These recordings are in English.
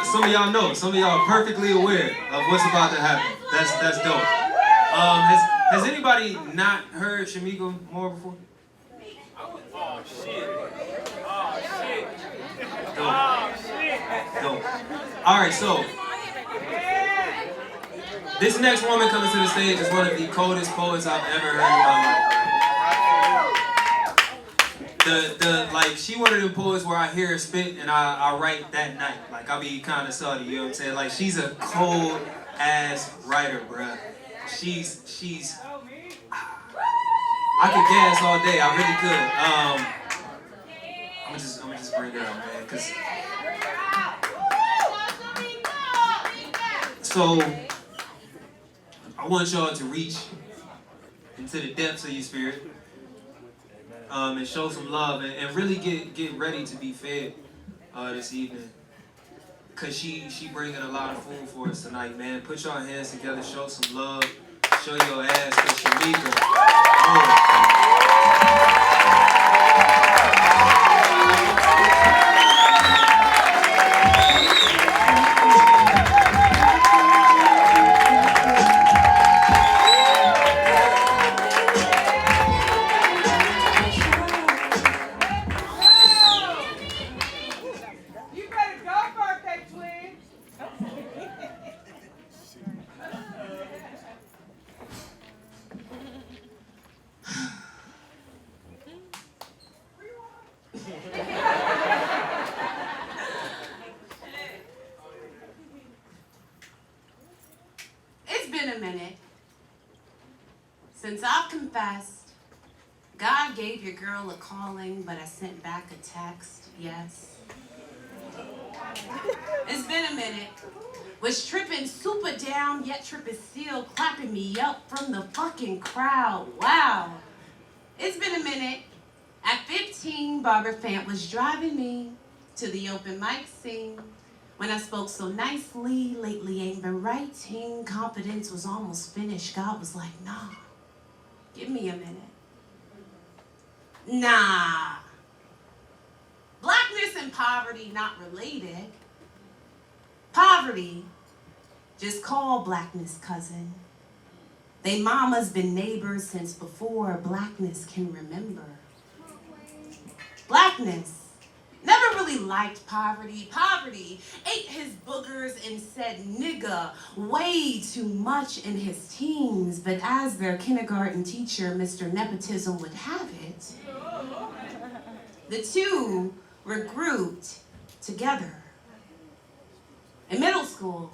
some of y'all know. Some of y'all are perfectly aware of what's about to happen. That's dope. Has anybody not heard Shameaca more before? Oh shit. Dope. All right, so this next woman coming to the stage is one of the coldest poets I've ever heard in my life. Like, she one of them poets where I hear her spit and I write that night. Like, I'll be kind of salty, you know what I'm saying? Like, she's a cold ass writer, bruh. She's I could gas all day. I really could. I'm gonna just bring her up, man, cause so I want y'all to reach into the depths of your spirit, and show some love, and really get ready to be fed this evening, cause she bringing a lot of food for us tonight, man. Put your hands together, show some love, show your ass for Shameaca. It's been a minute since I've confessed. God gave your girl a calling, but I sent back a text, yes. It's been a minute. Was tripping super down, yet Tripp is still clapping me up from the fucking crowd. Wow. It's been a minute. At 15, Barbara Fant was driving me to the open mic scene. When I spoke so nicely, lately ain't been writing. Confidence was almost finished. God was like, nah, give me a minute. Nah. Blackness and poverty not related. Poverty, just call blackness cousin. They mamas been neighbors since before blackness can remember. Blackness never really liked poverty. Poverty ate his boogers and said nigga way too much in his teens, but as their kindergarten teacher, Mr. Nepotism, would have it, the two were grouped together. In middle school,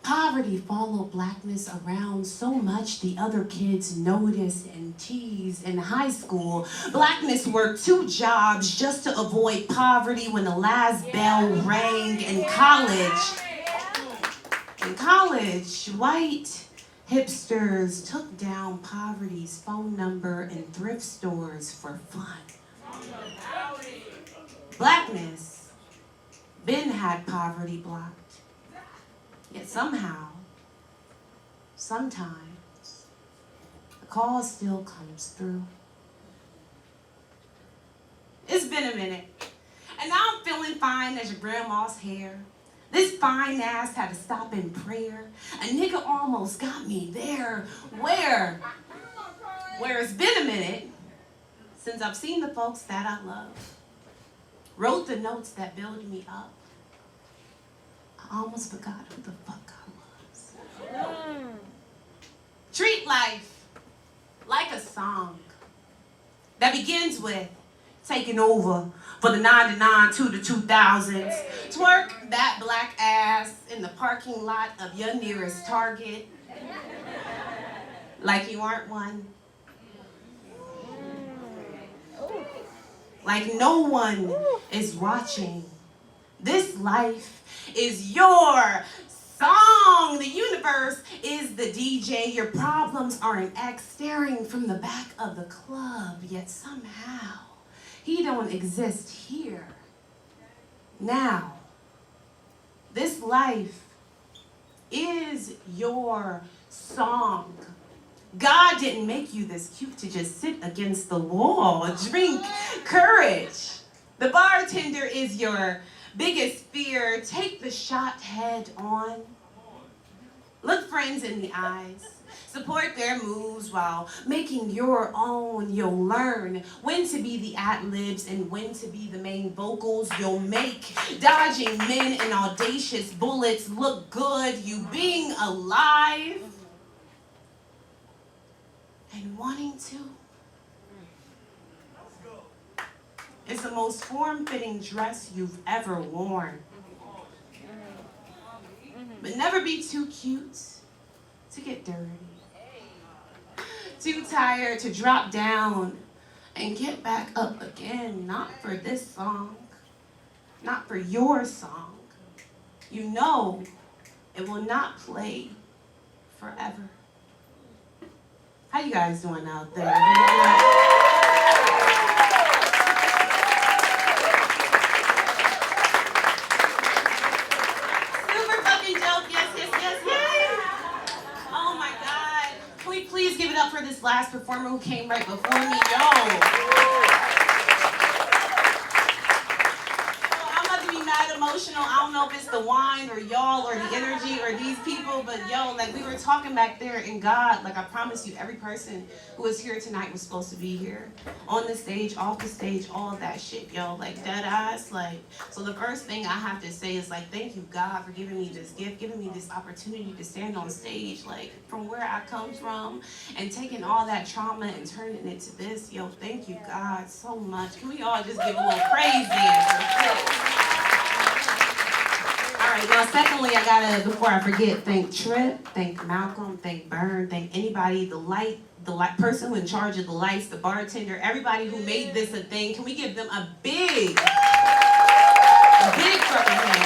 poverty followed blackness around so much the other kids noticed and teased. In high school, blackness worked 2 jobs just to avoid poverty when the last bell rang. In college, white hipsters took down poverty's phone number in thrift stores for fun. Blackness been had poverty blocked. Yet somehow, sometimes, the call still comes through. It's been a minute, and now I'm feeling fine as your grandma's hair. This fine ass had to stop in prayer. A nigga almost got me there. Where it's been a minute since I've seen the folks that I love. Wrote the notes that build me up. I almost forgot who the fuck I was. Treat life like a song that begins with taking over for the 99 to the 2000s. Twerk that black ass in the parking lot of your nearest Target like you aren't one. Like no one is watching. This life is your song. The universe is the DJ. Your problems are an ex staring from the back of the club, yet somehow he don't exist here. Now, this life is your song. God didn't make you this cute to just sit against the wall. Drink courage. The bartender is your biggest fear, take the shot head on. Look friends in the eyes. Support their moves while making your own. You'll learn when to be the ad-libs and when to be the main vocals. You'll make dodging men and audacious bullets look good. You being alive and wanting to. It's the most form-fitting dress you've ever worn. But never be too cute to get dirty. Too tired to drop down and get back up again. Not for this song. Not for your song. You know it will not play forever. How you guys doing out there? Please give it up for this last performer who came right before me. I'm about to be mad emotional. I don't know if it's the wine or y'all or the energy or these people, but like we were talking back there in God, like I promise you, every person who was here tonight was supposed to be here. On the stage, off the stage, all of that shit, like dead eyes. So the first thing I have to say is thank you God for giving me this gift, giving me this opportunity to stand on stage, from where I come from and taking all that trauma and turning it to this. Thank you God so much. Can we all just give a little praise in? All right, now secondly, I gotta, before I forget, thank Tripp, thank Malcolm, thank Bern, thank anybody, the light person who in charge of the lights, the bartender, everybody who made this a thing. Can we give them a big fucking hand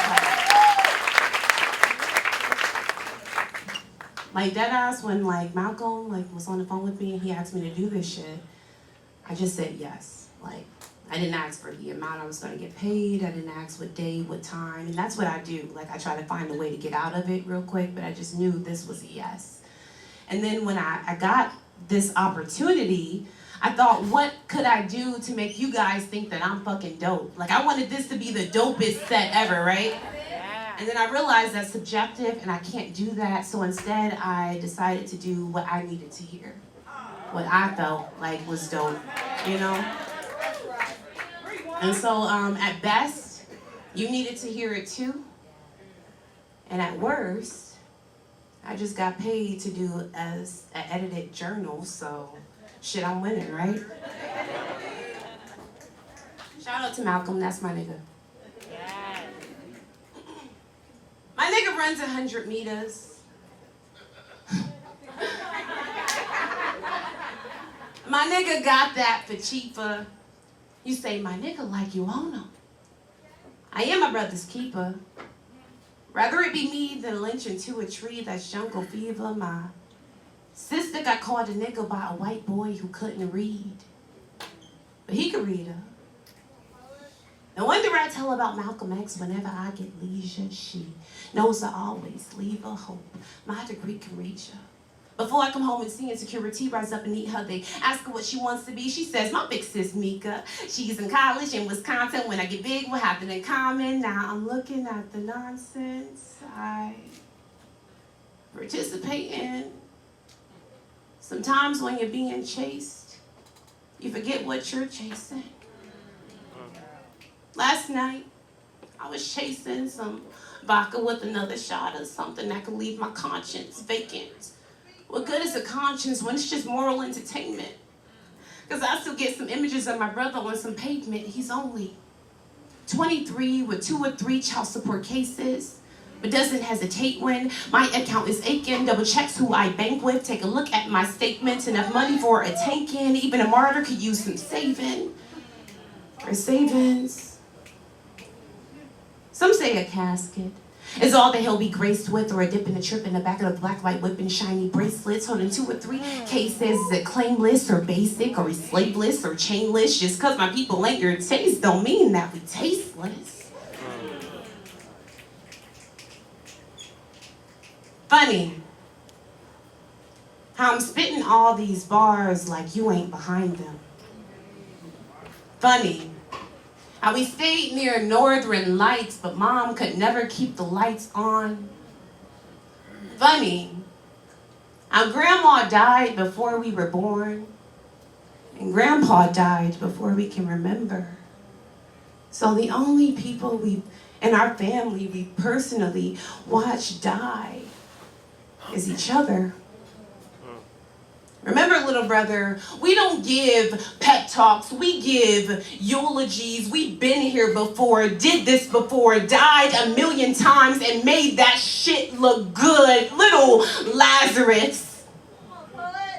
clap? Deadass, when Malcolm was on the phone with me and he asked me to do this shit, I just said yes. I didn't ask for the amount I was going to get paid. I didn't ask what day, what time. And that's what I do. I try to find a way to get out of it real quick, but I just knew this was a yes. And then when I got this opportunity, I thought, what could I do to make you guys think that I'm fucking dope? I wanted this to be the dopest set ever, right? And then I realized that's subjective and I can't do that. So instead, I decided to do what I needed to hear. What I felt like was dope, And so at best, you needed to hear it too. And at worst, I just got paid to do as an edited journal, so shit, I'm winning, right? Shout out to Malcolm, that's my nigga. Yeah. My nigga runs 100 meters. My nigga got that for cheaper. You say, my nigga like you own him. I am my brother's keeper. Rather it be me than lynching to a tree that's jungle fever. My sister got called a nigga by a white boy who couldn't read. But he could read her. No wonder I tell about Malcolm X whenever I get leisure. She knows I always leave her hope. My degree can reach her. Before I come home and see insecurity rise up and eat her, they ask her what she wants to be. She says, my big sis Mika. She's in college in Wisconsin. When I get big, we'll have it in common. Now I'm looking at the nonsense I participate in. Sometimes when you're being chased, you forget what you're chasing. Last night, I was chasing some vodka with another shot of something that could leave my conscience vacant. What good is a conscience when it's just moral entertainment? Because I still get some images of my brother on some pavement. He's only 23 with 2 or 3 child support cases, but doesn't hesitate when my account is aching. Double checks who I bank with. Take a look at my statements. Enough money for a tank-in. Even a martyr could use some saving or savings. Some say a casket is all that he'll be graced with, or a dip in a trip in the back of the black light whipping shiny bracelets, holding 2 or 3 cases. Is it claimless or basic or slaveless or chainless? Just cause my people ain't your taste don't mean that we tasteless. Funny how I'm spitting all these bars like you ain't behind them. Funny How we stayed near northern lights, but mom could never keep the lights on. Funny, how grandma died before we were born, and grandpa died before we can remember. So the only people in our family we personally watched die is each other. Remember, little brother, we don't give pep talks, we give eulogies. We've been here before, did this before, died a million times and made that shit look good. Little Lazarus.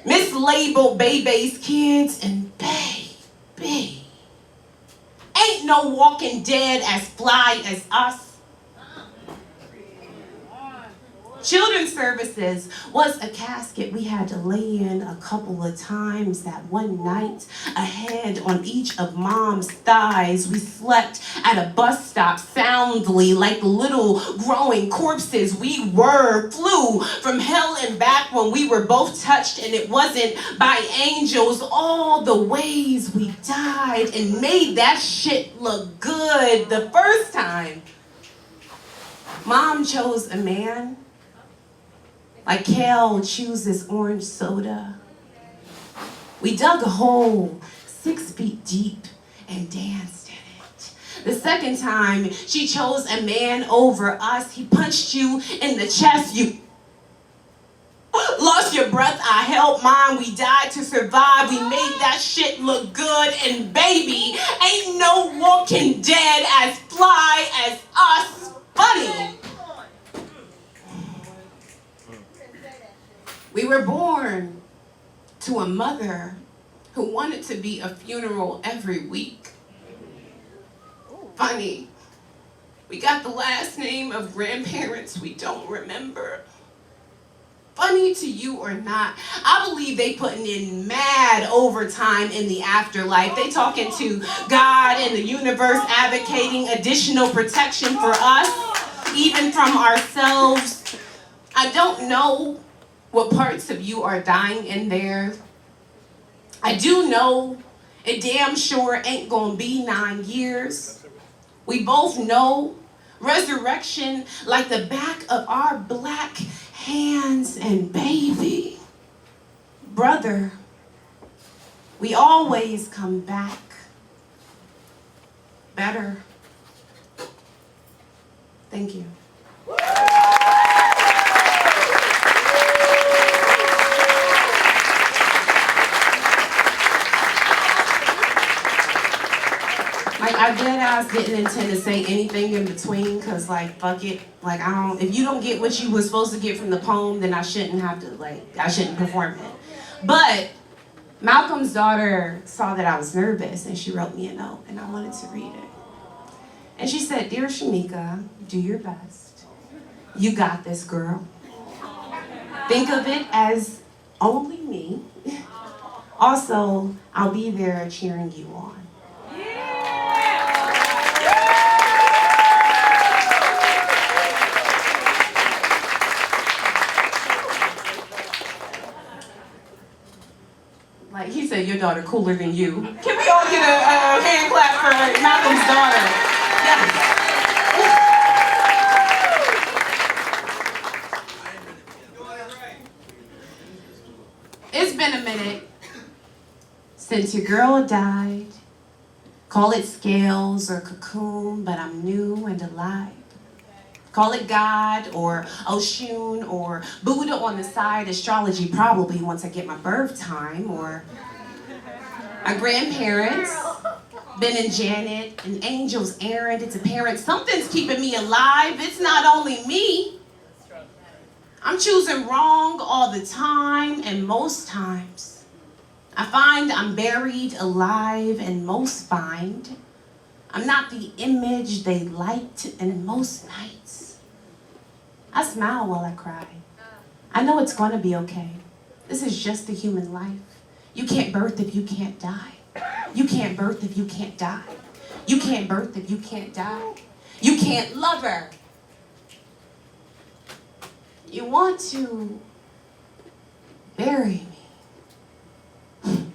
Mislabeled baby's kids, and baby. Ain't no walking dead as fly as us. Children's services was a casket we had to lay in a couple of times that one night. A head on each of mom's thighs. We slept at a bus stop soundly like little growing corpses. We flew from hell and back when we were both touched, and it wasn't by angels. All the ways we died and made that shit look good the first time. Mom chose a man like Cal chooses orange soda. We dug a hole 6 feet deep and danced in it. The second time, she chose a man over us. He punched you in the chest. You lost your breath. I held mine. We died to survive. We made that shit look good. And baby, ain't no walking dead as fly as us. Funny. We were born to a mother who wanted to be a funeral every week. Funny, we got the last name of grandparents we don't remember. Funny to you or not, I believe they putting in mad overtime in the afterlife. They talking to God and the universe, advocating additional protection for us, even from ourselves. I don't know what parts of you are dying in there. I do know it damn sure ain't gonna be 9 years. We both know resurrection like the back of our black hands, and baby, brother, we always come back better. Thank you. I dead ass didn't intend to say anything in between, cause like fuck it, like if you don't get what you was supposed to get from the poem, then I shouldn't perform it. But Malcolm's daughter saw that I was nervous and she wrote me a note and I wanted to read it. And she said, "Dear Shameaca, do your best. You got this, girl. Think of it as only me. Also, I'll be there cheering you on." Like he said, your daughter cooler than you. Can we all get a hand clap for Malcolm's daughter? Yeah. It's been a minute since your girl died. Call it scales or cocoon, but I'm new and alive. Call it God or Oshun or Buddha on the side, astrology probably once I get my birth time, or my grandparents, Ben and Janet, and angels errant. It's apparent something's keeping me alive. It's not only me. I'm choosing wrong all the time, and most times I find I'm buried alive, and most find I'm not the image they liked, and most nights I smile while I cry. I know it's gonna be okay. This is just a human life. You can't birth if you can't die. You can't birth if you can't die. You can't birth if you can't die. You can't love her. You want to bury me.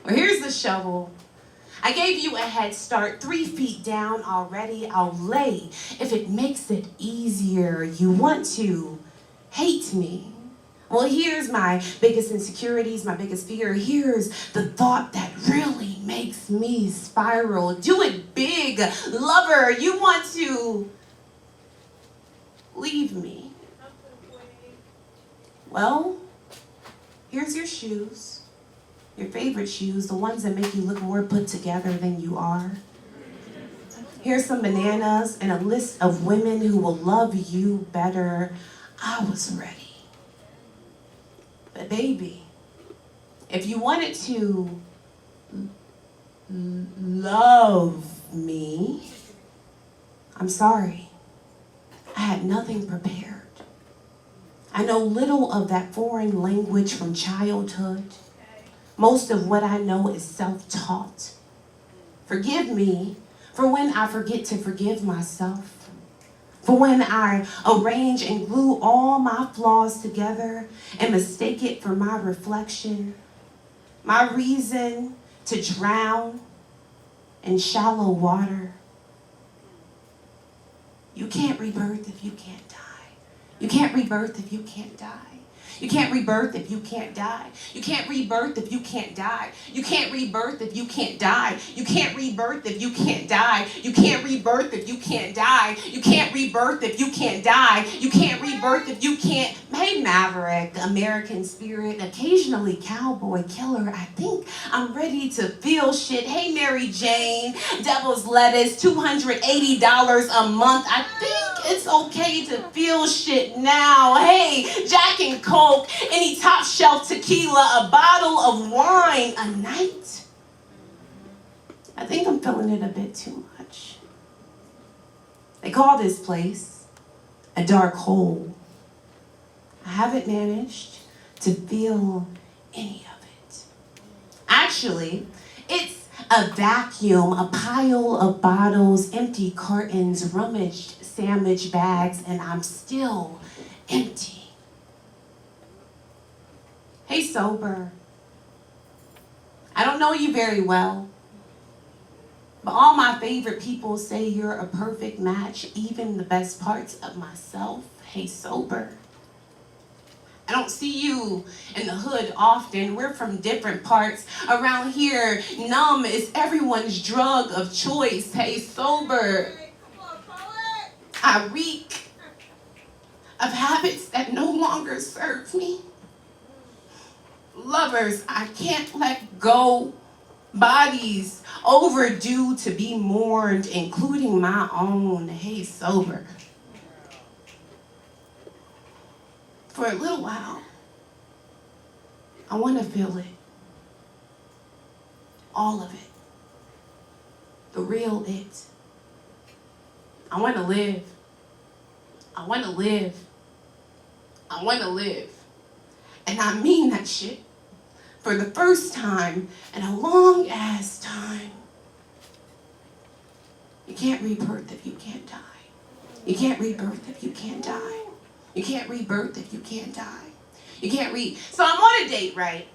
Well, here's the shovel. I gave you a head start, 3 feet down already. I'll lay if it makes it easier. You want to hate me. Well, here's my biggest insecurities, my biggest fear. Here's the thought that really makes me spiral. Do it big, lover. You want to leave me. Well, here's your shoes. Your favorite shoes, the ones that make you look more put together than you are. Here's some bananas and a list of women who will love you better. I was ready. But baby, if you wanted to love me, I'm sorry. I had nothing prepared. I know little of that foreign language from childhood. Most of what I know is self-taught. Forgive me for when I forget to forgive myself. For when I arrange and glue all my flaws together and mistake it for my reflection. My reason to drown in shallow water. You can't rebirth if you can't die. You can't rebirth if you can't die. You can't rebirth if you can't die. You can't rebirth if you can't die. You can't rebirth if you can't die. You can't rebirth if you can't die. You can't rebirth if you can't die. You can't rebirth if you can't die. You can't rebirth if you can't. Hey, Maverick, American spirit, occasionally cowboy killer. I think I'm ready to feel shit. Hey, Mary Jane, devil's lettuce, $280 a month. I think it's okay to feel shit now. Hey, Jack and Coke, any top shelf tequila, a bottle of wine a night. I think I'm feeling it a bit too much. They call this place a dark hole. I haven't managed to feel any of it. Actually, it's a vacuum, a pile of bottles, empty cartons, rummaged sandwich bags, and I'm still empty. Hey, sober. I don't know you very well, but all my favorite people say you're a perfect match, even the best parts of myself. Hey, sober. I don't see you in the hood often. We're from different parts. Around here, numb is everyone's drug of choice. Hey, sober. I reek of habits that no longer serve me. Lovers I can't let go. Bodies overdue to be mourned, including my own. Hey, sober. For a little while, I want to feel it. All of it. The real it. I want to live. I want to live. I want to live. And I mean that shit. For the first time in a long ass time. You can't rebirth if you can't die. You can't rebirth if you can't die. You can't rebirth if you can't die. You can't So I'm on a date, right?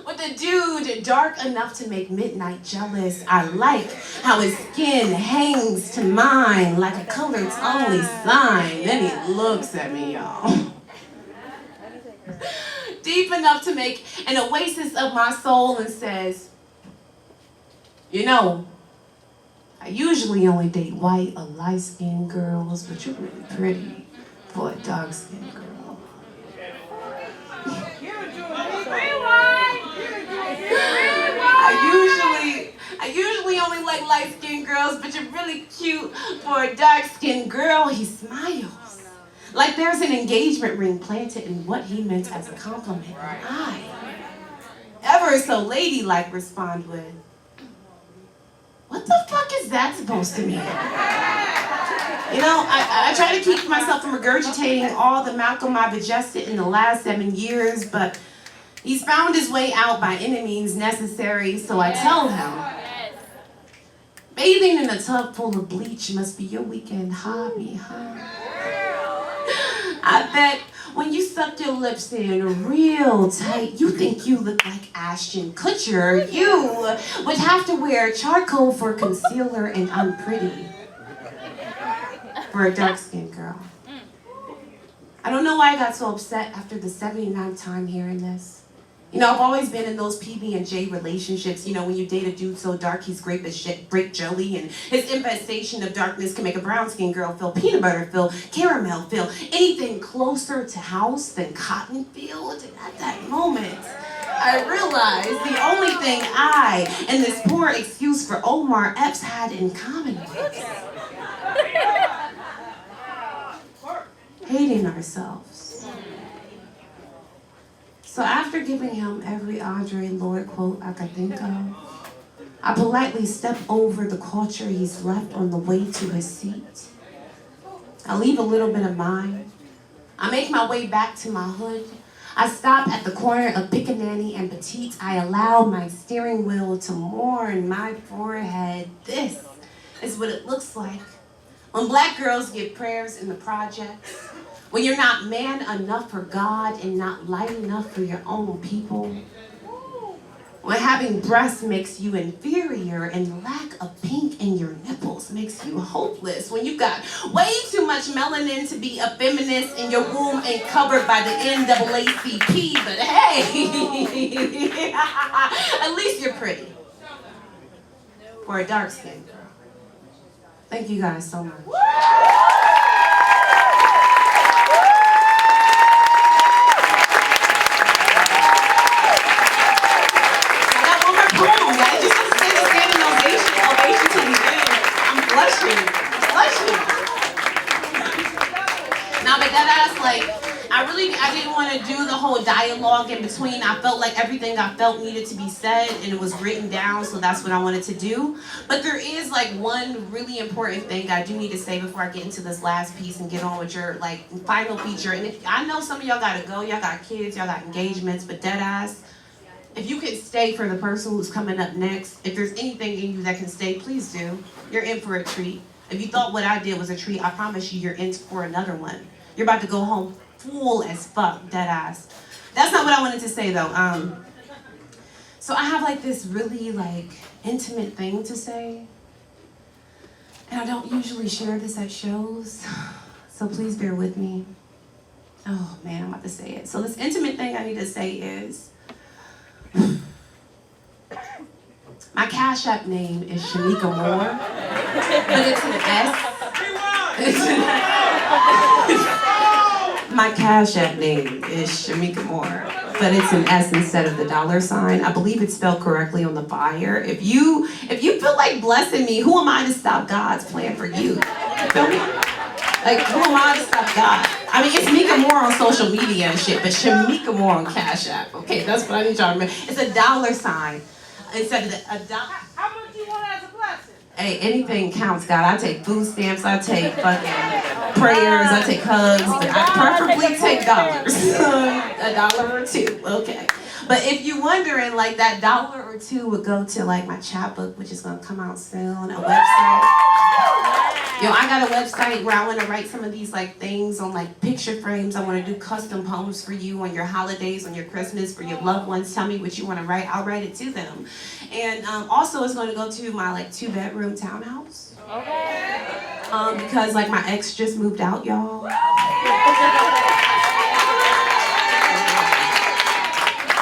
With a dude dark enough to make midnight jealous. I like how his skin hangs to mine like a color's only sign. Then he looks at me, y'all. Deep enough to make an oasis of my soul and says, you know, I usually only date white or light-skinned girls, but you're really pretty for a dark-skinned girl. I usually only like light-skinned girls, but you're really cute for a dark-skinned girl. He smiles. Like there's an engagement ring planted in what he meant as a compliment. And I, ever so ladylike, respond with, what the fuck is that supposed to mean? You know, I try to keep myself from regurgitating all the Malcolm I've ingested in the last 7 years, but he's found his way out by any means necessary, so I tell him, bathing in a tub full of bleach must be your weekend hobby, huh? I bet When you suck your lips in real tight, you think you look like Ashton Kutcher. You would have to wear charcoal for concealer, and I'm pretty for a dark-skinned girl. I don't know why I got so upset after the 79th time hearing this. You know, I've always been in those PB&J relationships, you know, when you date a dude so dark he's grape jelly, and his infestation of darkness can make a brown-skinned girl feel peanut butter, feel caramel, feel anything closer to house than cotton field. And at that moment, I realized the only thing I and this poor excuse for Omar Epps had in common was hating ourselves. So after giving him every Andre Lord quote I could think of, I politely step over the culture he's left on the way to his seat. I leave a little bit of mine. I make my way back to my hood. I stop at the corner of Pickaninny and Petite. I allow my steering wheel to mourn my forehead. This is what it looks like when black girls give prayers in the projects. When you're not man enough for God and not light enough for your own people. When having breasts makes you inferior and lack of pink in your nipples makes you hopeless. When you got way too much melanin to be a feminist and your womb ain't covered by the NAACP. But hey, at least you're pretty. For a dark-skinned girl. Thank you guys so much. I didn't want to do the whole dialogue in between. I felt like everything I felt needed to be said and it was written down, so that's what I wanted to do. But there is like one really important thing I do need to say before I get into this last piece and get on with your like final feature. And if, I know some of y'all gotta go, y'all got kids, y'all got engagements, but deadass, if you can stay for the person who's coming up next, if there's anything in you that can stay, please do. You're in for a treat. If you thought what I did was a treat, I promise you you're in for another one. You're about to go home full as fuck, dead ass. That's not what I wanted to say though. So I have like this really like intimate thing to say. And I don't usually share this at shows. So please bear with me. Oh man, I'm about to say it. So this intimate thing I need to say is, my Cash App name is Shameaca Moore, but it's an S. My Cash App name is Shameaca Moore, but it's an S instead of the $sign. I believe it's spelled correctly on the flyer. If you feel like blessing me, who am I to stop God's plan for you? You feel me? Like, who am I to stop God? I mean, it's Meeka Moore on social media and shit, but Shameaca Moore on Cash App. Okay, that's what I need y'all to remember. It's a $sign instead of a dollar. How much do you want as a blessing? Hey, anything counts, God. I take food stamps, I take fucking prayers, I take hugs, but I preferably take dollars. $1 or $2, okay. But if you're wondering, like that $1 or $2 would go to like my chapbook, which is gonna come out soon, a website. Yo, I got a website where I want to write some of these like things on like picture frames. I want to do custom poems for you on your holidays, on your Christmas, for your loved ones. Tell me what you want to write. I'll write it to them. And also it's going to go to my like 2-bedroom townhouse. Okay. Because like my ex just moved out, y'all. But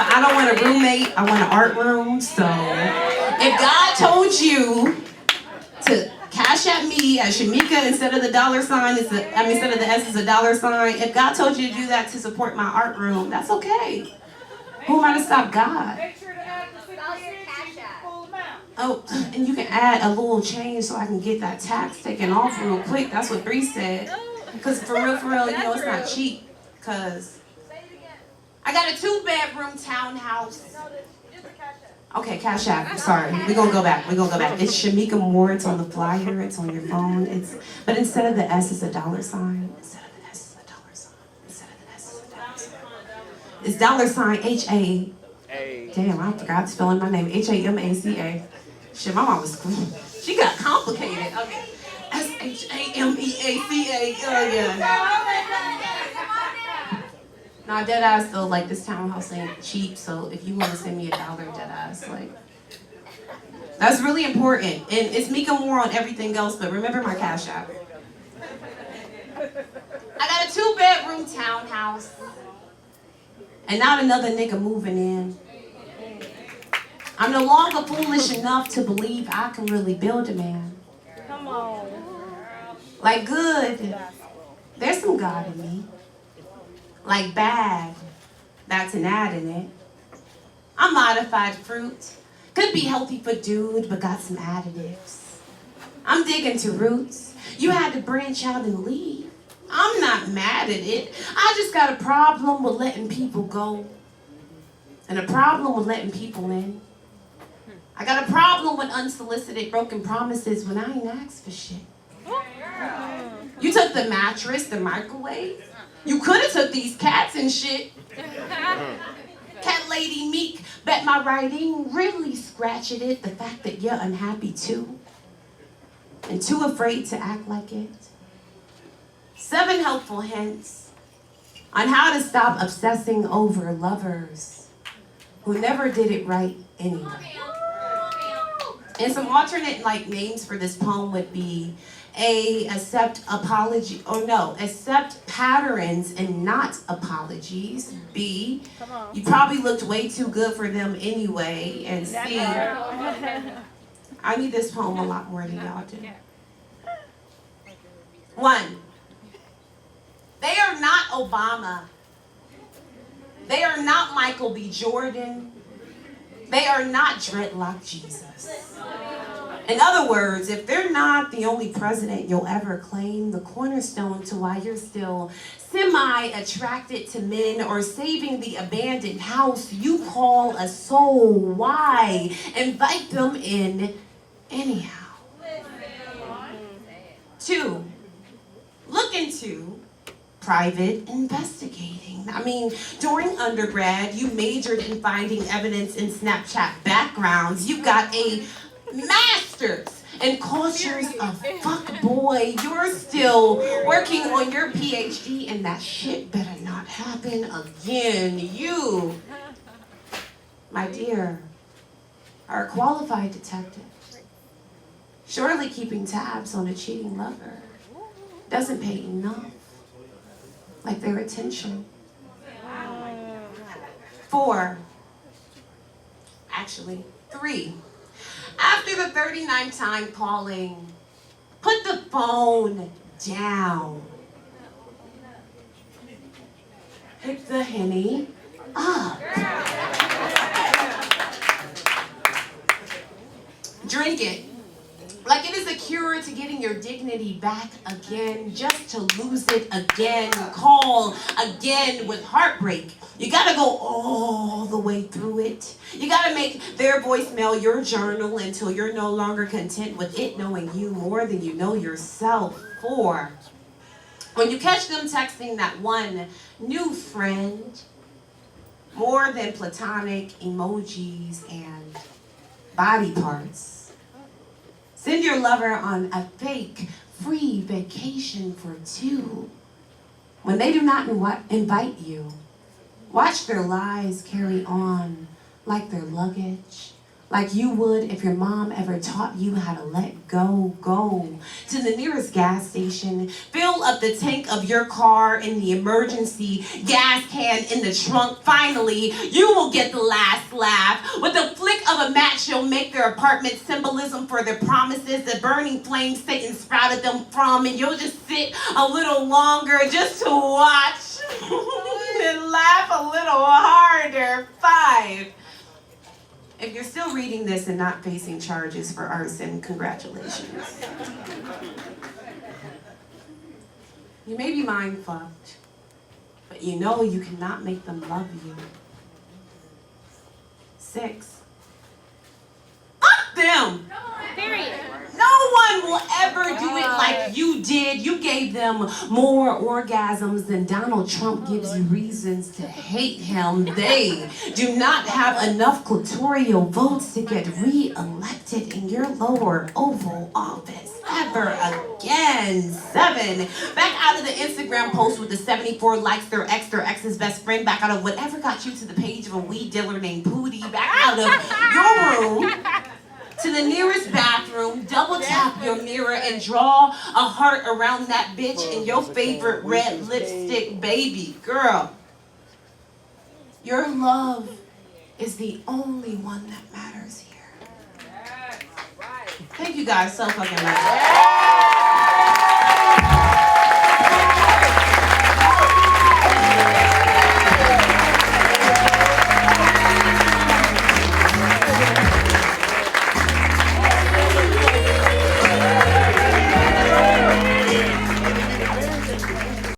I don't want a roommate. I want an art room. So if God told you to Cash at me at Shameaca instead of the $sign, instead of the S is a $sign. If God told you to do that to support my art room, that's okay. Who am I to stop God? Make sure to add the full amount. Oh, and you can add a little change so I can get that tax taken off real quick. That's what Bree said. Because for real, you know, it's not cheap. Because I got a 2-bedroom townhouse. Okay, Cash App. Sorry, we're gonna go back. It's Shameaca Moore. It's on the flyer. It's on your phone. But instead of the S, it's a $sign. Instead of the S, it's a $sign. Instead of the S, it's a $sign. It's $HA. Damn, I forgot spelling my name. HAMACA. Shit, my mom was cool. She got complicated. Okay, SHAMEACA. Oh yeah. Nah, dead ass though, like this townhouse ain't cheap, so if you want to send me $1, dead ass, like. That's really important. And it's Mika Moore on everything else, but remember my Cash App. I got a 2-bedroom townhouse. And not another nigga moving in. I'm no longer foolish enough to believe I can really build a man. Come on. Like good, there's some God in me. Like bad, that's an ad in it. I'm modified fruit. Could be healthy for dude, but got some additives. I'm digging to roots. You had to branch out and leave. I'm not mad at it. I just got a problem with letting people go. And a problem with letting people in. I got a problem with unsolicited broken promises when I ain't asked for shit. You took the mattress, the microwave. You could have took these cats and shit. Cat lady meek, bet my writing really scratched it. The fact that you're unhappy too. And too afraid to act like it. 7 helpful hints on how to stop obsessing over lovers who never did it right anyway. And some alternate names for this poem would be accept patterns and not apologies. B, you probably looked way too good for them anyway. And C, I need this poem a lot more than y'all do. 1, they are not Obama. They are not Michael B. Jordan. They are not dreadlock Jesus. In other words, if they're not the only president you'll ever claim, the cornerstone to why you're still semi-attracted to men or saving the abandoned house you call a soul, why invite them in anyhow? 2, look into private investigating. I mean, during undergrad, you majored in finding evidence in Snapchat backgrounds. You got a master's in cultures of fuck boy. You're still working on your PhD, and that shit better not happen again. You, my dear, are a qualified detective. Surely keeping tabs on a cheating lover doesn't pay enough. Like their attention. 4, actually 3. After the 39th time calling, put the phone down. Pick the Henny up. Drink it. Like it is a cure to getting your dignity back again, just to lose it again. Call again with heartbreak. You gotta go all the way through it. You gotta make their voicemail your journal until you're no longer content with it knowing you more than you know yourself. 4, when you catch them texting that one new friend, more than platonic emojis and body parts. Send your lover on a fake, free vacation for 2. When they do not invite you, watch their lies carry on like their luggage, like you would if your mom ever taught you how to let go. Go to the nearest gas station, fill up the tank of your car in the emergency gas can in the trunk. Finally, you will get the last laugh. With a flick of a match, you'll make their apartment symbolism for their promises, the burning flames Satan sprouted them from, and you'll just sit a little longer just to watch and laugh a little harder. 5, if you're still reading this and not facing charges for arson, congratulations. You may be mind-fucked, but you know you cannot make them love you. 6, fuck them! Period. No one will ever do it like you did. You gave them more orgasms than Donald Trump gives you reasons to hate him. They do not have enough clitoral votes to get re-elected in your lower Oval Office ever again. 7. Back out of the Instagram post with the 74 likes, their ex's best friend. Back out of whatever got you to the page of a weed dealer named Pootie. Back out of your room to the nearest bathroom, double tap your mirror and draw a heart around that bitch in your favorite red lipstick, baby girl. Your love is the only one that matters here. Thank you guys so fucking much.